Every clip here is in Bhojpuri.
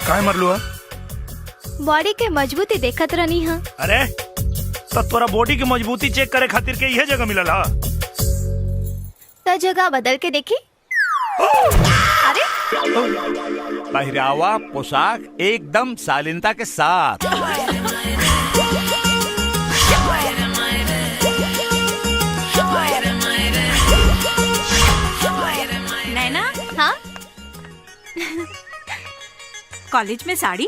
काहे मरलू है? बॉडी के मजबूती देखत रहनी है। अरे तो तोरा बॉडी की मजबूती चेक करे खातिर के यह जगह मिलल हा? तो जगह बदल के देखी। अरे पहरावा पोशाक एकदम शालीनता के साथ। नैना, हाँ कॉलेज में साड़ी?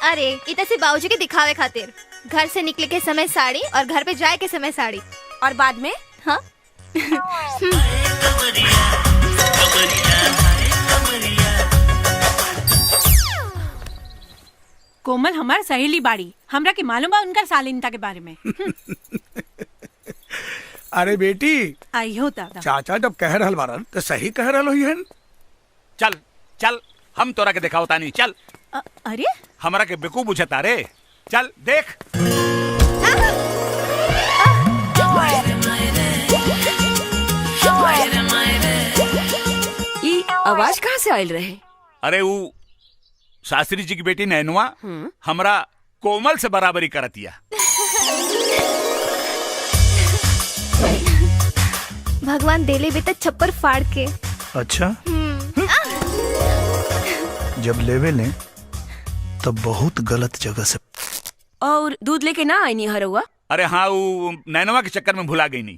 अरे इतना से बाबूजी के दिखावे खातिर। घर से निकले के समय साड़ी और घर पे जाए के समय साड़ी। और बाद में? हाँ कोमल हमार सहेली बाड़ी, हमरा के मालूम बा उनका शालीनता के बारे में। अरे बेटी, आई हो दादा। चाचा जब कह रहल बारन तो सही कह रहल होइहन। चल चल हम तोरा के दिखाओ तानी। चल। अरे हमरा के बेकूफ बुझता रे। चल देख। ई आवाज कहाँ से आयल रहे? अरे वो शास्त्री जी की बेटी नैनुआ हमरा कोमल से बराबरी करतिया। भगवान देले भी तो छप्पर फाड़ के। अच्छा जब लेवे ले तब बहुत गलत जगह से। और दूध लेके ना आई नी हरुआ? अरे हाँ वो नैनुआ के चक्कर में भुला गई नहीं।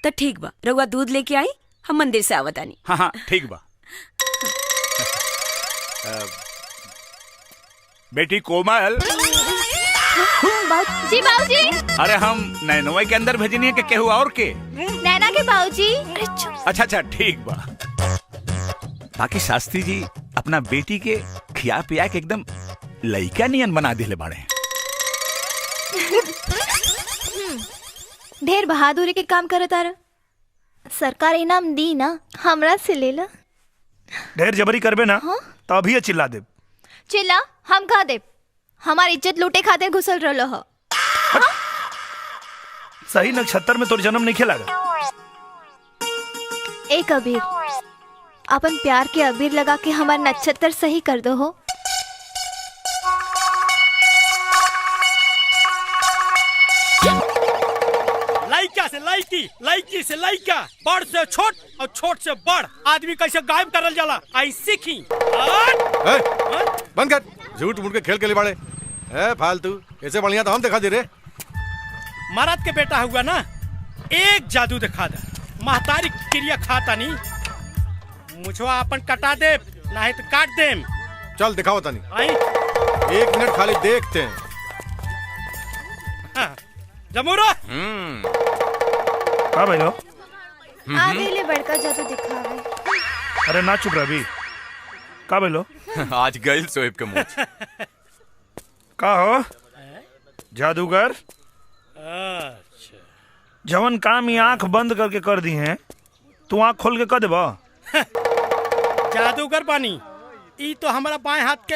तो ठीक बा, रउआ दूध लेके आई, हम मंदिर से आवत आनी। हाँ हाँ ठीक बा। बेटी कोमल। जी बाबूजी। अरे हम नैनुआ के अंदर भेजनी है कि केहू और के? नैना के बाबूजी। अच्छा अच्छा ठीक बा। बाकी शास्त्री जी अपना बेटी के खिया पिया के एकदम लइका नियन बना दिले बाड़े। ढेर बहादुरी के काम करे तारा। सरकार इनाम दी ना, हमरा से ले ला। ढेर जबरी करबे ना तो अभी चिल्ला दे। चिल्ला हम कहा दे? हमारी इज्जत लूटे खातिर घुसल रहलो हो। सही नक्षत्र में तोर जन्म नहीं खेला। एक अबीर, अपन प्यार के अबीर लगा के हमार नक्षत्र सही कर दो हो। लइका से लइकी, लइकी से लइका, बड़ से छोट और छोट से बड़ आदमी कैसे गायब करल जाला आई सीखी। बंद कर, झूठ मूठ के खेल के लिए बाड़े। फालतू, ऐसे बढ़िया तो हम दिखा दे रे। मरद के बेटा हुआ ना, एक जादू दिखा दे। महतारी क्रिया खाता नहीं, मुझवा अपन कटा दे, नहीं तो काट दे। चल दिखाओ तानी। आई 1 मिनट खाली देखते हैं। हाँ, जमूरा। हाँ भाई लो। आगे ले बड़का जादू दिखावे। अरे ना चुप रही। का भाई लो? आज गइल सोएब के मुंह। का हो जादूगर? अच्छा जवन काम ही आंख बंद करके कर दी है, तू आंख खोल के कर देबा? जादूगर बानी, ई तो हमारा बाएं हाथ के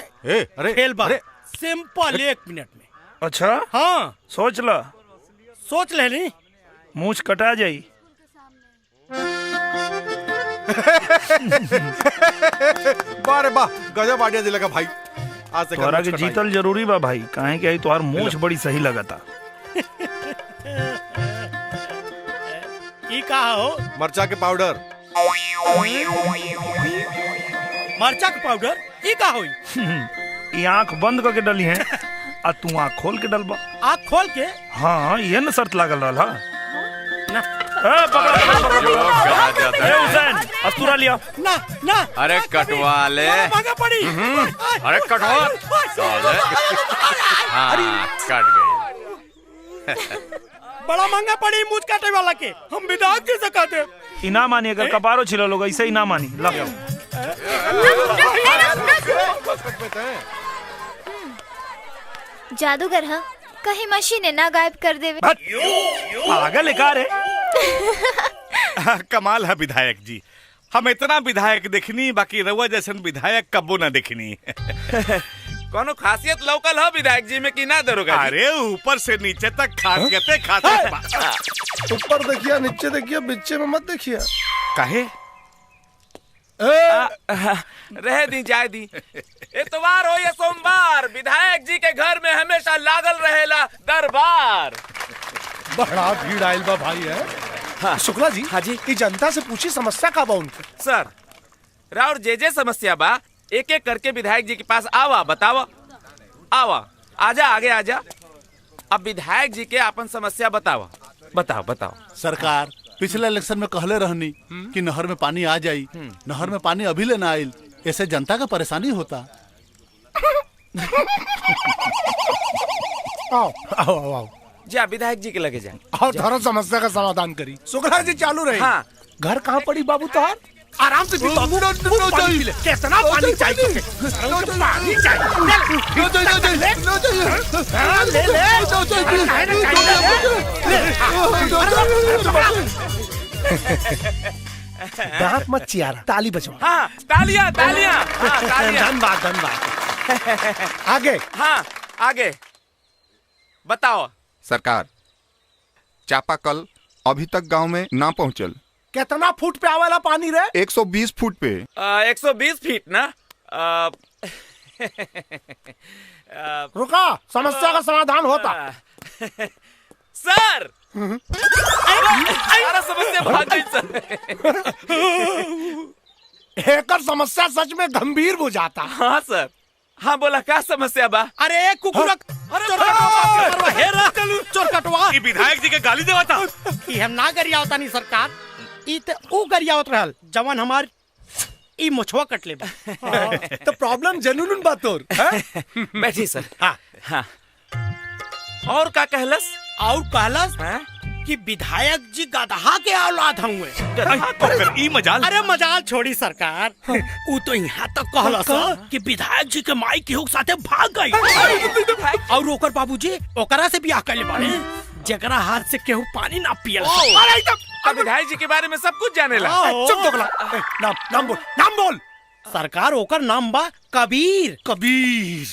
अरे खेल बा। सिंपल 1 मिनट में। अच्छा हाँ सोच ला। सोच ले ली। मूछ कटा जाई। बारे वाह, गजब आइडिया दिलेगा भाई। आज से तोरा के जीतल जरूरी बा भाई, काहे कि तोहार मूछ बड़ी सही लगता। ई कहा हो? मरचा के पाउडर। मरचा के पाउडर ई का होई? ये आंख बंद करके डली है आ तू आंख खोल के डलबा। आँख खोल के? हाँ ये न शर्त लागल रहा। ना हुसैन अस्तूरा लिया। ना ना। अरे कटवा ले। महंगा पड़ी। अरे कटवा। हाँ कट गई। बड़ा महंगा पड़ी मूछ काटे वाला के। हम विदात कैसे काटे? इना मानी, अगर कपारो छिलो लोग ऐसे ही ना मानी। ला जादूगर हा कहीं मशीन ना गायब कर देवे। पागल है का रे? कमाल है विधायक जी, हम इतना विधायक देखनी, बाकी रउआ जैसन विधायक कबो ना देखनी। कोनो खासियत लौकल है विधायक जी में कि ना दरोगा? अरे ऊपर से नीचे तक खासियते खासियत। ऊपर देखिए, नीचे देखिए, बीचे में मत देखिए। काहे? रह दी जाए दी। इतवार हो या सोमवार, विधायक जी के घर में हमेशा लागल रहेला दरबार। बड़ा भीड़ आयल बा भाई है। हाँ। शुक्ला जी। हाँ जी। ई जनता से पूछी समस्या का बा उनके। सर, राउर जे समस्या बा एक एक करके विधायक जी के पास आवा, बतावा। आवा, आजा, आगे आजा। अब विधायक जी के अपन समस्या बतावा। बताओ बताओ। सरकार पिछले इलेक्शन में कहले रहनी कि नहर में पानी आ जाई, नहर में पानी अभी ले ना आइल, ऐसे जनता का परेशानी होता। आओ आओ आओ आओ। जा विधायक जी के लगे जाए और धरो समस्या का समाधान करी। शुक्ला जी चालू रही। हाँ। घर कहाँ पड़ी बाबू तोहार? आराम से पी बाबू। पानी पी ले। कितना पानी चाहिए तुझे? पानी चाहिए। दांत मत चियारा, ताली बजवा। हाँ, तालियां तालियां। हाँ, तालियां। धन्यवाद धन्यवाद। आगे। हाँ, आगे बताओ। सरकार, चापाकल अभी तक गांव में ना पहुंचल। कितना फुट पे आवाला पानी रे? 120 फुट पे। 120 फीट ना। रुका, समस्या का समाधान होता। सर, सारा समस्या भाग गई सर। एकर समस्या सच में गंभीर हो जाता। हाँ सर। हाँ बोला, क्या समस्या बा? अरे कुकुरा चोर कटवा। ये विधायक जी के गाली देवा था। ई हम ना गरिया होता नहीं सरकार, ई ते ऊ गरिया होत रहल जवान हमार ई मुछवा कटले बा। तो प्रॉब्लम जनून बात और। बैठी सर। हाँ हाँ। और का कहलस? और कहलस कि विधायक जी गधा के औलाद हुए। मजाल। अरे मजाल छोड़ी सरकार, ऊ तो यहाँ तक कहलस कि विधायक जी के माई केहू के साथे भाग गई। और ओकर बाबूजी ओकरा से बियाह कर ले बारे, जकरा हाथ से केहू पानी ना पियल। तो विधायक जी के बारे में सब कुछ जाने ला। चुप दोगला। नाम बोल, नाम बोल। सरकार ओकर नाम बा कबीर। कबीर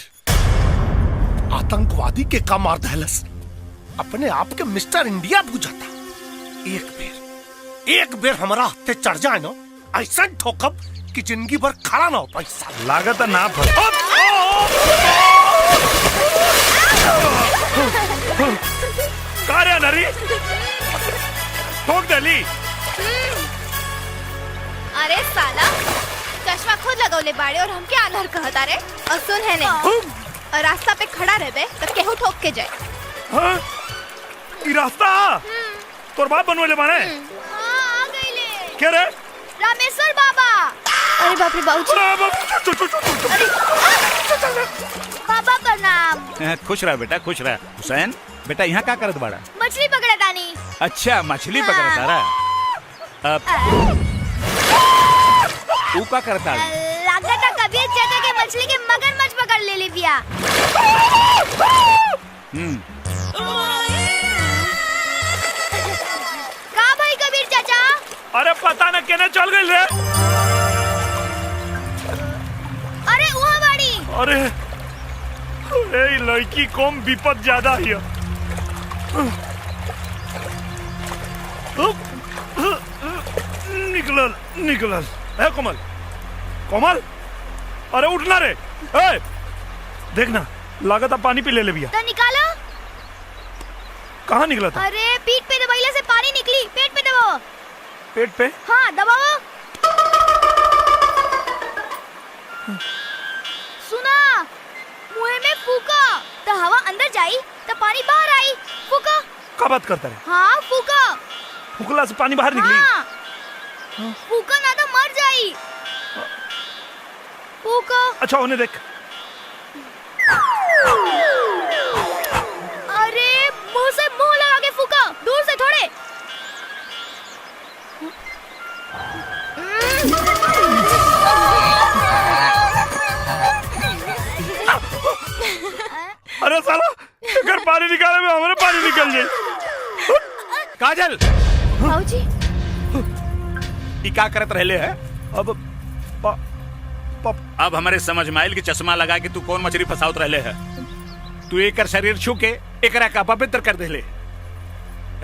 आतंकवादी के का मार दहलस, अपने आप के मिस्टर इंडिया पूछा था। एक बेर हमारा हत्थे चढ़ जाए ना, ऐसा ठोकब कि जिंदगी भर खड़ा ना हो पैसा। लागत ना फल। कार्य नरी ठोक दली। अरे साला, चश्मा खुद लगौले बाड़े और हमके आलर कहता रे। और सुन है नहीं, और रास्ता पे खड़ा रहबे तो केहू ठोक के जाए। हाँ? ई रास्ता तोर बाप बनवले बाने। हाँ, आ गईले। क्या रे? रामेश्वर बाबा। अरे बाप रे बाबूजी। अरे बाबा प्रणाम। खुश रहा बेटा, खुश रहा। हुसैन बेटा यहाँ क्या करत बाड़ा? मछली पकड़ा तानी। अच्छा, मछली पकड़ता रहा। तू क्या करता? लागता कबीर चाचा के मछली के मगरमच्छ पकड़ ले ली बिया। का भाई कबीर चाचा? अरे पता न केने चल गई रे। अरे वहाँ बाड़ी। अरे ए लड़की कम विपद ज्यादा है। निकलल निकलल। ए कोमल, कोमल, अरे उठना रे। ए देखना, लागत अब पानी पी ले भैया। तो निकालो। कहाँ निकला था? अरे पीठ पे दबाइले से पानी निकली। पेट पे दबाओ। पेट पे? हाँ दबाओ। सुना, मुंह में फूका तो हवा अंदर जाई तो पानी बाहर आई। फूका। क्या बात करता है? हाँ फूका। फूकला से पानी बाहर निकली? हाँ। फूका ना तो मर जाई। फूका। अच्छा उन्हें देख। अरे मुंह से मुंह लगा के फूका, दूर से थोड़े। अरे साला, अगर पानी निकाले में हमारे पानी निकल जाए। काजल, बाबूजी, ये क्या करत रहले है? अब हमारे समझ में आयल कि चश्मा लगा के तू कौन मछली फसावत रहले है। तू एक शरीर छू के एकरा का पवित्र कर देले।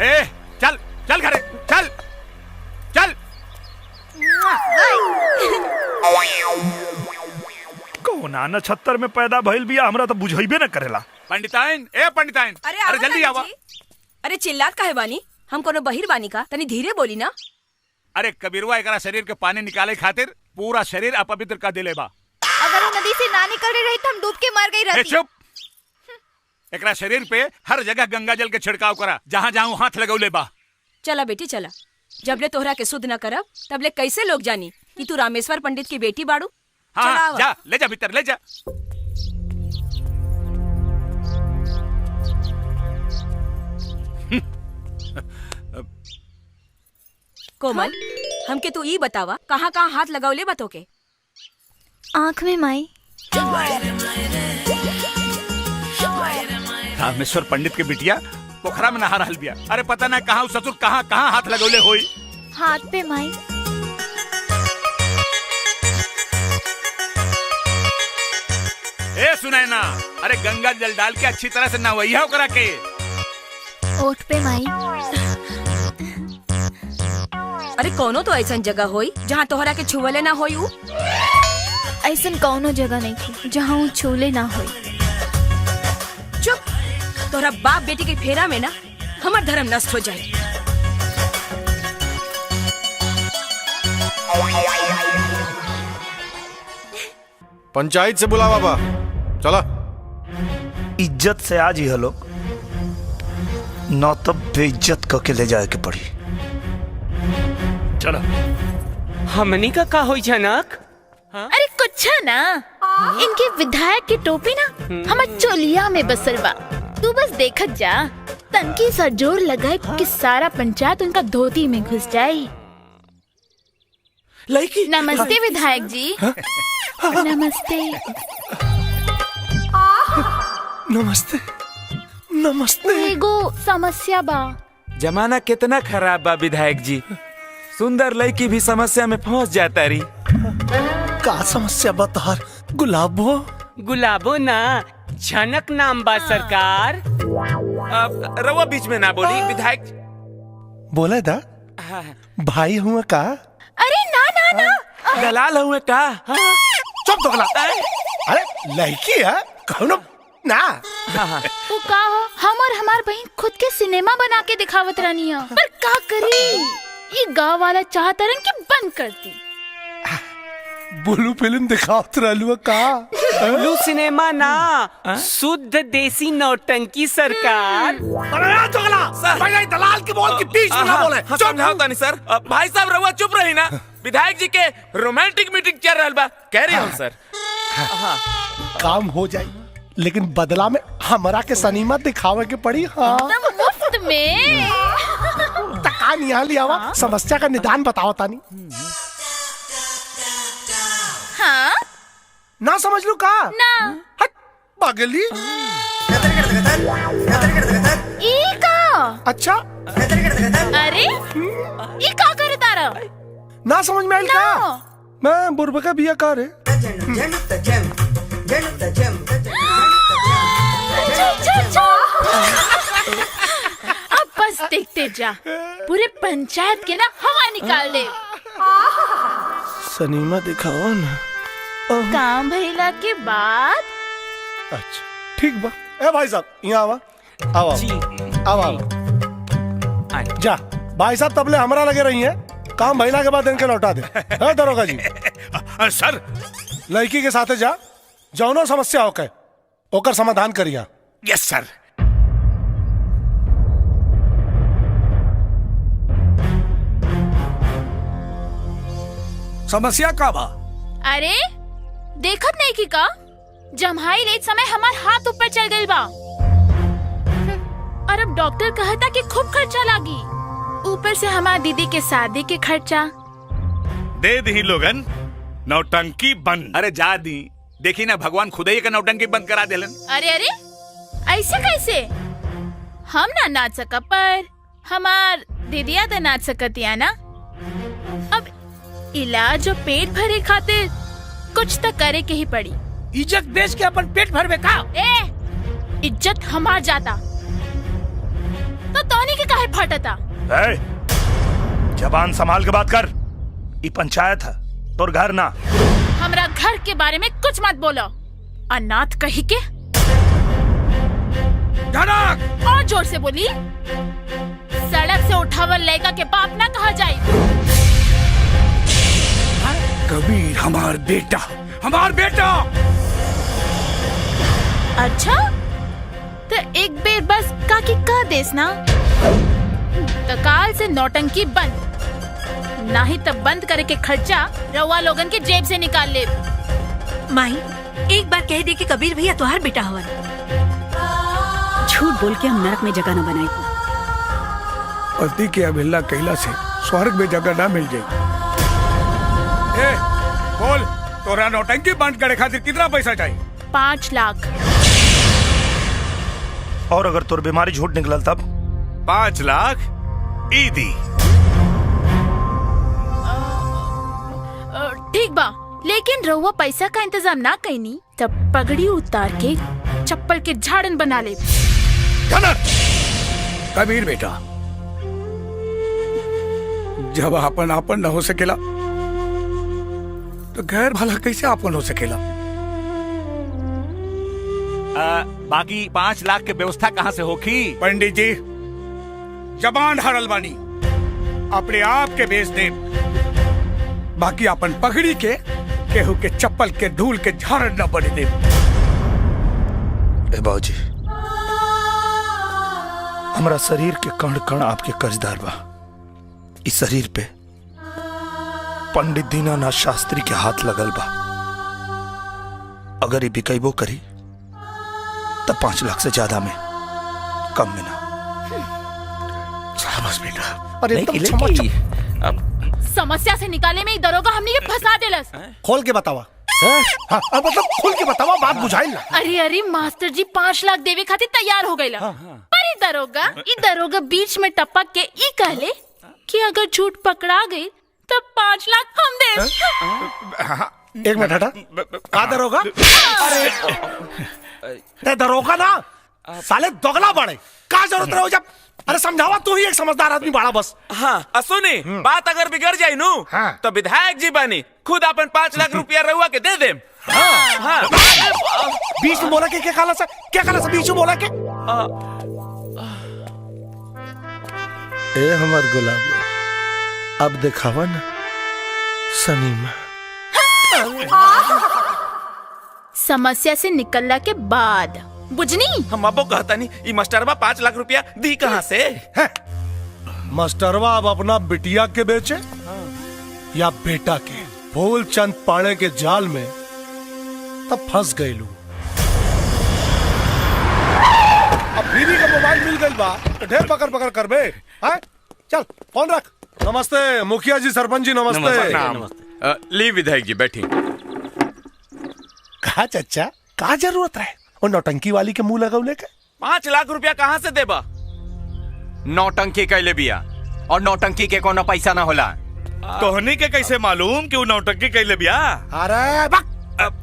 ए चल चल घरे, चल चल। कौन कौना नक्षत्र में पैदा भइल बिया हमरा तो बुझाइबे न करेला। पंडिताइन, ए पंडिताइन, अरे जल्दी आवा। अरे चिल्लात काहे बानी? हम कोनो बहिर बानी का? तनी धीरे बोली ना। अरे कबीरवा एकरा शरीर के पानी निकाले खातिर पूरा शरीर अपवित्र कर देले बा। अगर वो नदी से ना निकल रही तो हम डूब के मर गई रहती। चुप। एकरा शरीर पे हर जगह गंगा जल के छिड़काव करा, जहाँ जहाँ हाथ लगौले बा। चला बेटी चला, जबले तोहरा के शुद्ध न करब तबले कैसे लोग जानी कि तू रामेश्वर पंडित की बेटी बाड़ू। हाँ, जा ले जा भीतर ले जा। कोमल, हमके तू ई बतावा कहाँ कहाँ हाथ लगावले बतो के? आँख में माई। रामेश्वर पंडित के बिटिया पोखरा में नहा रहल बिया। अरे पता ना कहाँ ससुर कहाँ कहाँ हाथ लगौले होई। हाथ पे माई। ए सुनैना, अरे गंगा जल डाल के अच्छी तरह से नहवैया करा के। ओठ पे माई। अरे कोनो तो ऐसा जगह होई जहाँ तोहरा के छुवले ना होई। ऐसन कौनो जगह नहीं थी जहाँ वो छूले ना होई। चुप, तोहरा बाप बेटी के फेरा में ना हमार धर्म नष्ट हो जाए। पंचायत से बुला बाबा, चला। इज्जत से आज ही हलो, न तो बेइज्जत करके ले जाए के पड़ी। चलो। हमनी का का होई जनक? अरे कुछ ना, इनके विधायक की टोपी ना हमार चोलिया में बसल बा। तू बस देखत जा, तनकी सा जोर लगाए कि सारा पंचायत उनका धोती में घुस जाए। नमस्ते विधायक जी। नमस्ते। नमस्ते नमस्ते। एगो समस्या बा। जमाना कितना खराब बा विधायक जी, सुंदर लड़की भी समस्या में फंस जाता रही। का समस्या बता? गुलाबो? गुलाबो ना, झनक नाम बा सरकार। रवा बीच में ना बोली विधायक। बोले दा भाई हुआ का? अरे ना ना ना, दलाल हुए का? चुप दोगला। अरे लड़की है कौनो ना। वो का हो, हम और हमार बहन खुद के सिनेमा बना के दिखावत रहनी है, पर का करी ये गाँव वाला चाहता रन कि बंद करती। बुलू फिल्म दिखावत रहलू का? बुलू सिनेमा ना, शुद्ध देसी नौटंकी सरकार। अरे दोगला, भाई दलाल की बोल के बीच में ना बोले। समझाओ नहीं सर। भाई साहब रहुआ चुप रही ना, विधायक जी के रोमांटिक मीटिंग चल रहा बा, कह रही हूँ सर। काम हो जाए, लेकिन बदला में हमारा के सनीमा दिखावे के पड़ी। हाँ मुफ्त में। तकान यहाँ लिया हुआ, समस्या का निदान बताओ तानी। हाँ? ना समझ लू का? ना। हट पागली। ई का? अच्छा। अरे ई का करे तारा? ना समझ में आई का? मैं बुरबा का बिया का रे। अब बस देखते जा, पूरे पंचायत के ना हवा निकाल दे। सनीमा दिखाओ ना। काम भइला के बाद। अच्छा ठीक बा। ए भाई साहब यहाँ आवा, आवा आवा जा। भाई साहब तबले हमरा लगे रही है, काम भइला के बाद इनके लौटा दे। दरोगा जी। सर लड़की के साथे जा, जौनो समस्या होके ओकर समाधान करिया। यस सर। समस्या का बा? अरे देखत नहीं की का, जम्हाई लेत समय हमार हाथ ऊपर चल गई बा, और अब डॉक्टर कहता कि खूब खर्चा लागी, ऊपर से हमार दीदी के शादी के खर्चा। दे दी लोगन, नौटंकी बंद। अरे जा दी, देखी ना भगवान खुद ही का नौटंकी बंद करा देलन। अरे अरे ऐसे कैसे? हम ना नाच सका, पर हमार दीदिया तो नाच सकतिया ना। अब इलाज और पेट भरे खातिर कुछ तो करे के ही पड़ी। इज्जत बेच के अपन पेट भरवे का? ए, इज्जत हमार जाता तो तोनी के काहे फटता? जबान संभाल के बात कर, ये पंचायत है, तोर घर ना। हमरा घर के बारे में कुछ मत बोलो। अनाथ कही के। जनक और जोर से बोली। सड़क से उठावल लड़का के बाप ना कहा जाए। कबीर हमार बेटा, हमार बेटा। अच्छा तो एक बेर बस काकी कह देस ना, तो काल से नौटंकी बंद, नहीं तब बंद करे के खर्चा रउआ लोगन के जेब से निकाल ले। माई एक बार कह दे कि कबीर भैया तुम्हार बेटा हवन। झूठ बोल के हम नरक में जगह न बनाई। पति की अवहेलना कैला से स्वर्ग में जगह ना मिल जाए। ए, बोल तोरा नौटंकी बंद करे खातिर कितना पैसा चाहिए? 5 लाख। और अगर तोर बीमारी झूठ निकलल तब? 5 लाख ईदी। ठीक बा, लेकिन रउआ पैसा का इंतजाम ना कईनी तब पगड़ी उतार के चप्पल के झाड़न बना ले। कबीर बेटा, जब आपन आपन न हो सकेला तो गैर भला कैसे आपन हो सकेला? बाकी 5 लाख के व्यवस्था कहाँ से होगी? पंडित जी जबान हारल बानी, अपने आप के बेच दे, बाकी अपन पगड़ी के केहू के चप्पल के धूल के झाड़न न बने दे। ए बाबूजी, हमारा शरीर के कण कण आपके कर्जदार बा। इस शरीर पे पंडित दीनानाथ शास्त्री के हाथ लगल बा। अगर ये बिकैबो करी तब 5 लाख से ज्यादा में कम में ना। बस बेटा, अरे एकदम समस्या से निकाले में ही दरोगा हमने ये फंसा देलस। खोल के बतावा। हाँ, मतलब खोल के बतावा, बात बुझाई ना। अरे अरे मास्टर जी 5 लाख देवे खातिर तैयार हो गईला। पर ई दरोगा बीच में टपक के ई कहले कि अगर झूठ पकड़ा गई तब 5 लाख हम दे। एक मिनट हटा, का दरोगा? अरे दरोगा ना, साले दोगला बड़े, का जरूरत रहो जब? अरे समझावा, तू ही एक समझदार आदमी बड़ा बस। हाँ सुनी, बात अगर बिगड़ जाये नु तो विधायक जी बनी खुद अपन 5 लाख रुपया रहुआ के दे दे। हाँ। बीच में बोला के क्या खाला सा बीच में बोला के? ए हमार गुलाब, अब दिखावा ना सनीमा। समस्या से निकलने के बाद बुझनी हम अबो कहता नहीं, ये मास्टरवा 5 लाख रुपया दी कहाँ से? मास्टरवा अब अपना बिटिया के बेचे या बेटा के? फूलचंद पाणे के जाल में तब फंस गई लू। अब बीवी का मोबाइल मिल गई बा तो ढेर पकड़ पकड़ कर बे। चल फोन रख। नमस्ते मुखिया जी, सरपंच जी नमस्ते। ली विधायक जी बैठी। कहा चच्चा, का जरूरत है और नौटंकी वाली के मुंह लगौले के? 5 लाख रुपया कहाँ से देबा? नौटंकी कैले बिया, और नौटंकी के कोनो पैसा ना होला। तोहनी के कैसे मालूम कि वो नौटंकी कैले बिया? अरे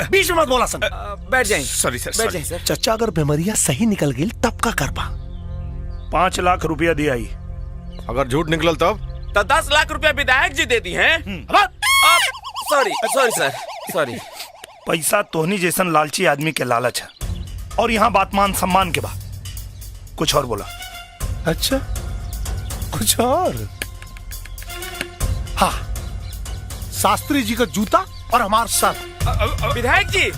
बीच में मत बोला सन। बैठ जाए। सॉरी सर, बैठ जाए सर। चच्चा, अगर बीमारियां सही निकल गई तब का करबा? 5 लाख रुपया दिया ही। अगर झूठ निकलल तब? तो 10 लाख रुपया विधायक जी दे दी हैं। सॉरी सर, सॉरी। पैसा तोहनी जैसन लालची आदमी के लालच है, और यहाँ बात मान सम्मान के बाद कुछ और बोला। अच्छा, कुछ और? हाँ, शास्त्री जी का जूता और हमार सर। विधायक जी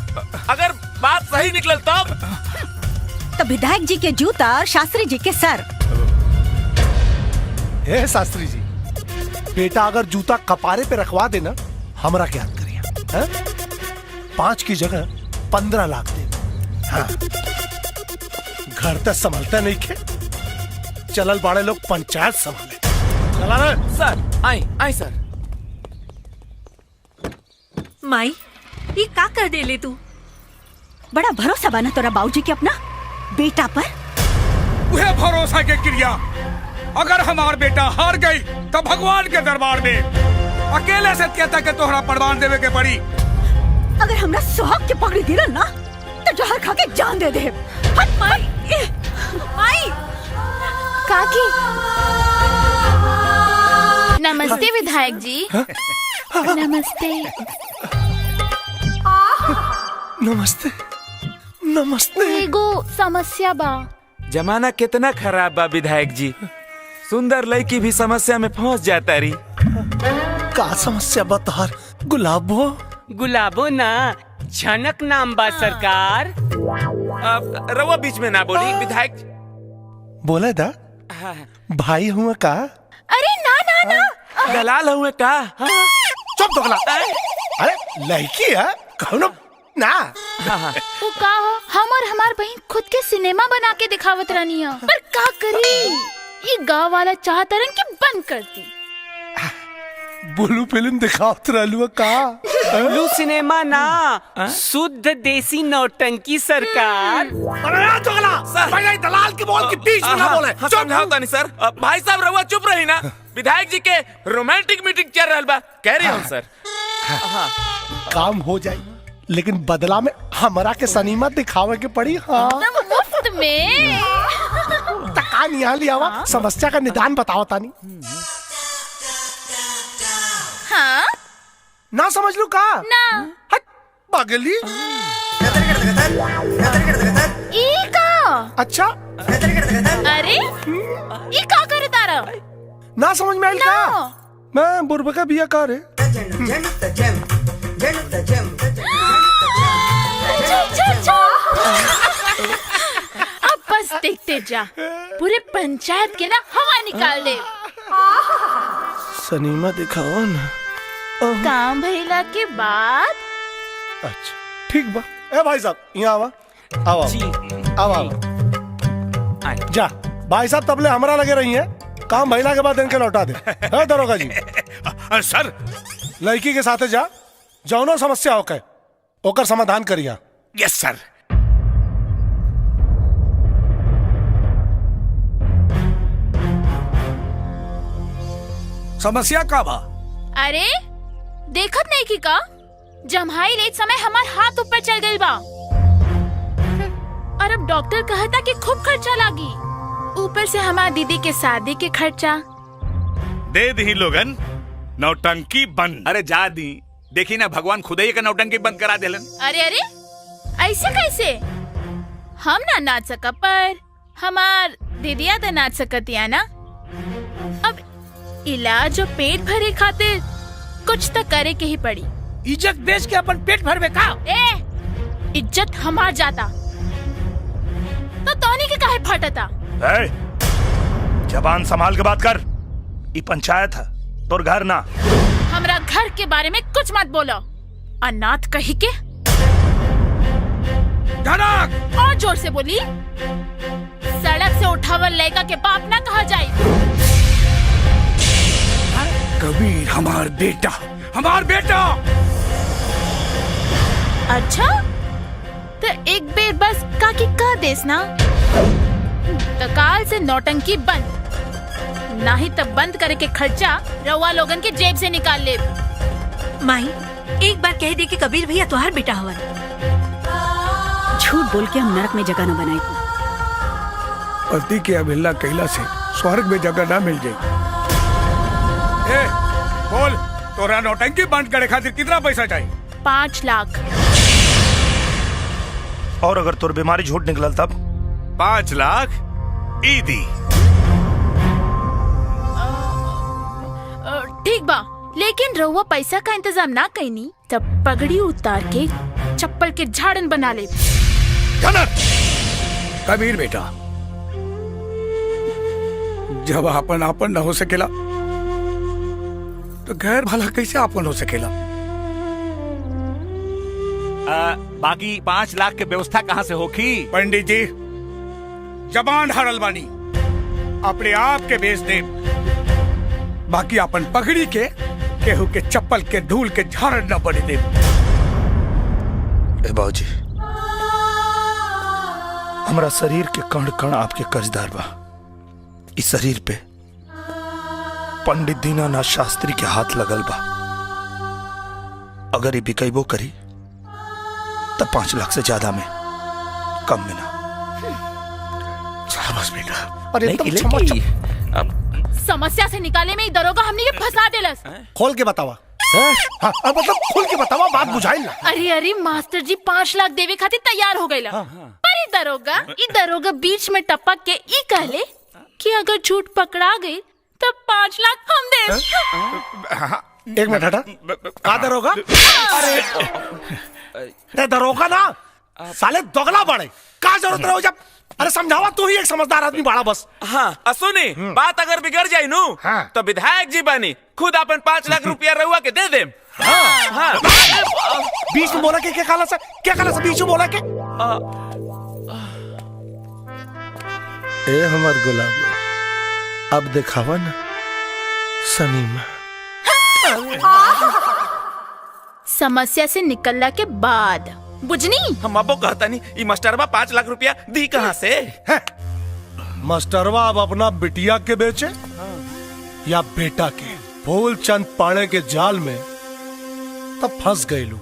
अगर बात सही निकलल तब? तो विधायक जी के जूता और शास्त्री जी के सर। हे शास्त्री जी, बेटा अगर जूता कपारे पे रखवा देना, हमरा क्या याद करिए? 5 की जगह 15 लाख दे। हाँ, घर तक संभलते नहीं खे, चलल बाड़े लोग पंचायत संभाले। चला रे सर। आई सर। माई ये का कर दे ले तू? बड़ा भरोसा बना तोरा बाबूजी के अपना बेटा पर। वह भरोसा के क्रिया अगर हमार बेटा हार गई तो भगवान के दरबार में अकेले से कहता के तोहरा प्रमाण देवे के पड़ी। अगर हमरा सुहाग के पकड़ी दिला ना तो जहर खा के जान दे दे। हट माई। माई काकी। नमस्ते विधायक जी। नमस्ते। नमस्ते। नमस्ते। एगो समस्या बा। जमाना कितना खराब बा विधायक जी, सुंदर लड़की भी समस्या में फंस जाता रही। का समस्या बता? गुलाबो गुलाबो ना, झनक नाम बा सरकार। रवा बीच में ना बोली विधायक जी। बोले था भाई हुआ का? अरे ना ना ना, दलाल हुए का? चुप दोगला। अरे लड़की है कौन ना? वो का हो, हम और हमार बहन खुद के सिनेमा बना के दिखावत रहनी है, पर का करी ये गाँव वाला चाहता रन कि बंद करती। ब्लू फिल्म दिखावत रहलू का? ब्लू सिनेमा ना, शुद्ध देसी नौटंकी सरकार। अरे दोगला, भाई दलाल की बोल के बीच में ना बोले। समझाओ नहीं सर। भाई साहब रवा चुप रही ना, विधायक जी के रोमांटिक मीटिंग चल रहा बा, कह रही हूँ सर। काम हो जाए, लेकिन बदला में हमारा के सनीमा दिखावे के पड़ी। हाँ मुफ्त में तकान यहाँ लिया हुआ, समस्या का निदान बताओ तानी। हाँ ना समझ लू का? ना पागली। ई का? अच्छा अरे ई का करे तारा? ना समझ में आइल का? मैं बुरबा का बिया का रे। अब बस देखते जा, पूरे पंचायत के ना हवा निकाल दे। सनीमा दिखाओ ना। काम भइला के बाद। अच्छा ठीक बा। ए भाई साहब यहाँ आवा, आवा आवा। जा भाई साहब तबले हमरा लगे रही है, काम भइला के बाद इनके लौटा दे। है दरोगा जी। सर लड़की के साथे जा, जौनो समस्या होके ओकर समाधान करिया। यस सर। समस्या का बा? अरे देखत नहीं की का, जम्हाई लेत समय हमार हाथ ऊपर चल गई बा, और अब डॉक्टर कहता कि खूब खर्चा लागी, ऊपर से हमार दीदी के शादी के खर्चा। दे दी लोगन, नौटंकी बंद। अरे जा दी, देखी ना भगवान खुद ही का नौटंकी बंद करा देलन। अरे अरे ऐसे कैसे? हम ना नाच सका, पर हमार दीदिया तो नाच सकतिया ना। अब इलाज और पेट भरे खातिर कुछ तो करे के ही पड़ी। इज्जत बेच के अपन पेट भरवे का? ए, इज्जत हमार जाता तो तोनी के काहे फटता? जबान संभाल के बात कर, ये पंचायत है, तोर घर ना। हमरा घर के बारे में कुछ मत बोलो, अनाथ कही के। धनक! और जोर से बोली, सड़क से उठावल लड़का के बाप ना कहा जाए। कबीर हमार बेटा, हमार बेटा। अच्छा तो एक बेर बस काकी कह देस ना, तो काल से नौटंकी बंद, नहीं तो बंद करे के खर्चा रउआ लोगन के जेब से निकाल ले। माही एक बार कह दे कि कबीर भैया तुहार बेटा हवन। झूठ बोल के हम नरक में जगह न बनाई। पति के अवहेलना कैला से स्वर्ग में जगह ना मिल जाए। ए, बोल तोरा नौटंकी बंद करे खातिर कितना पैसा चाहिए? 5 लाख। और अगर तोर बीमारी झूठ निकलल तब? 5 लाख ईदी। ठीक बा, लेकिन रउआ पैसा का इंतजाम ना कईनी तब पगड़ी उतार के चप्पल के झाड़न बना ले। कबीर बेटा, जब आपन आपन न हो सकेला तो गैर भला कैसे आपन हो सकेला? बाकी 5 लाख के व्यवस्था कहाँ से होगी? पंडित जी, जबान हरल बानी, अपने आप के बेच दे, बाकी अपन पगड़ी के केहू के चप्पल के धूल के झाड़ न पड़े दे। ए बाबूजी, हमारा शरीर के कण कण आपके कर्जदार बा। इस शरीर पे पंडित दीनानाथ शास्त्री के हाथ लगल बा। अगर ये बिकैबो करी तब 5 लाख से ज्यादा में कम में ना। बस बेटा, अरे एकदम समस्या से निकाले में ही दरोगा हमने के फंसा देलस। खोल के बतावा, मतलब खुल के बतावा, बात बुझाई ना। अरे अरे मास्टर जी 5 लाख देवे खातिर तैयार हो गए। पर ई दरोगा बीच में टपक के ई कहले कि अगर झूठ पकड़ा गई तब 5 लाख हम दे। एक मिनट हटा, का दरोगा? अरे दरोगा ना साले दोगला बड़े, का जरूरत रहो जब? अरे समझावा, तू ही एक समझदार आदमी बाड़ा बस। हाँ सुनी, बात अगर बिगड़ जाये नू तो विधायक जी बनी खुद अपन 5 लाख रुपया रहुआ के दे देम। हाँ। बीच में बोला के क्या काला सा बीच में बोला के? ए हमार गुलाब, अब दिखावा ना सनीमा। समस्या से निकलने के बाद बुझनी हम अबो कहता नहीं, ई मास्टरवा 5 लाख रुपया दी कहाँ से? मास्टरवा अब अपना बिटिया के बेचे या बेटा के? फूलचंद पाणे के जाल में तब फंस गए लोग।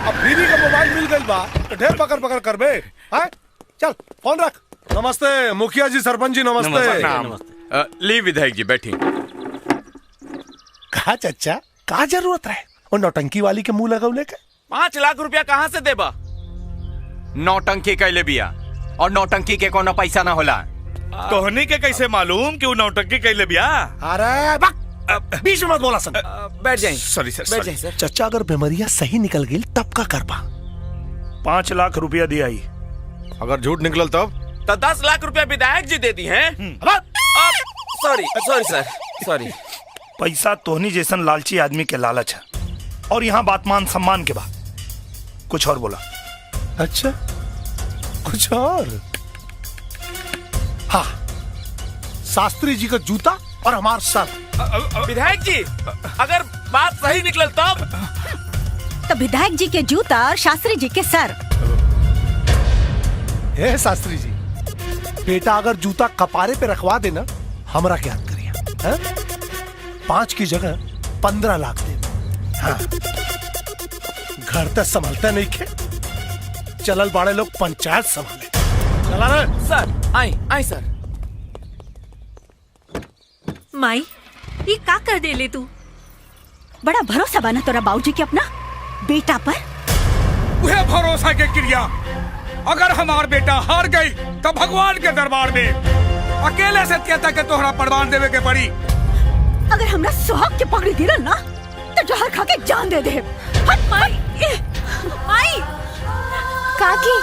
अब बीवी का मोबाइल मिल गई बा तो ढेर पकड़ कर बे। चल फोन रख। नमस्ते मुखिया जी, सरपंच जी नमस्ते। ली विधायक जी बैठी। कहा चच्चा, का जरूरत है और नौटंकी वाली के मुंह लगौले के? 5 लाख रुपया कहाँ से देबा? नौटंकी कैले बिया और नौटंकी के कोनो पैसा ना होला। तोहनी के कैसे मालूम कि वो नौटंकी कैले बिया? अरे बीच में मत बोला सन। बैठ जाए। सॉरी सर, बैठ जाए सर। चच्चा अगर बीमारियां सही निकल गई तब का करबा? 5 लाख रुपया दिया ही। अगर झूठ निकलल तब? तो 10 लाख रुपया विधायक जी दे दी हैं। सॉरी सर, सॉरी। पैसा तोहनी जैसन लालची आदमी के लालच है, और यहाँ बात मान सम्मान के बाद कुछ और बोला। अच्छा कुछ और? हाँ, शास्त्री जी का जूता और हमार सर। विधायक जी अगर बात सही निकल तब? तो विधायक जी के जूता और शास्त्री जी के सर। हे शास्त्री जी, बेटा अगर जूता कपारे पे रखवा देना हमरा क्या करिए? 5 की जगह 15 लाख दे। हाँ। घर तक संभलते नहीं के चलल बाड़े लोग पंचायत संभाले। चला रे सर। आई सर। माई ये का कर दे ले तू? बड़ा भरोसा बना तोरा बाबूजी के अपना बेटा पर। वह भरोसा के क्रिया अगर हमार बेटा हार गई तो भगवान के दरबार में अकेले से कहता के तोहरा परवान देवे के पड़ी। अगर हमरा सुहाग के पकड़ी दिला ना तो जहर खा के जान दे दे। हट माई। माई काकी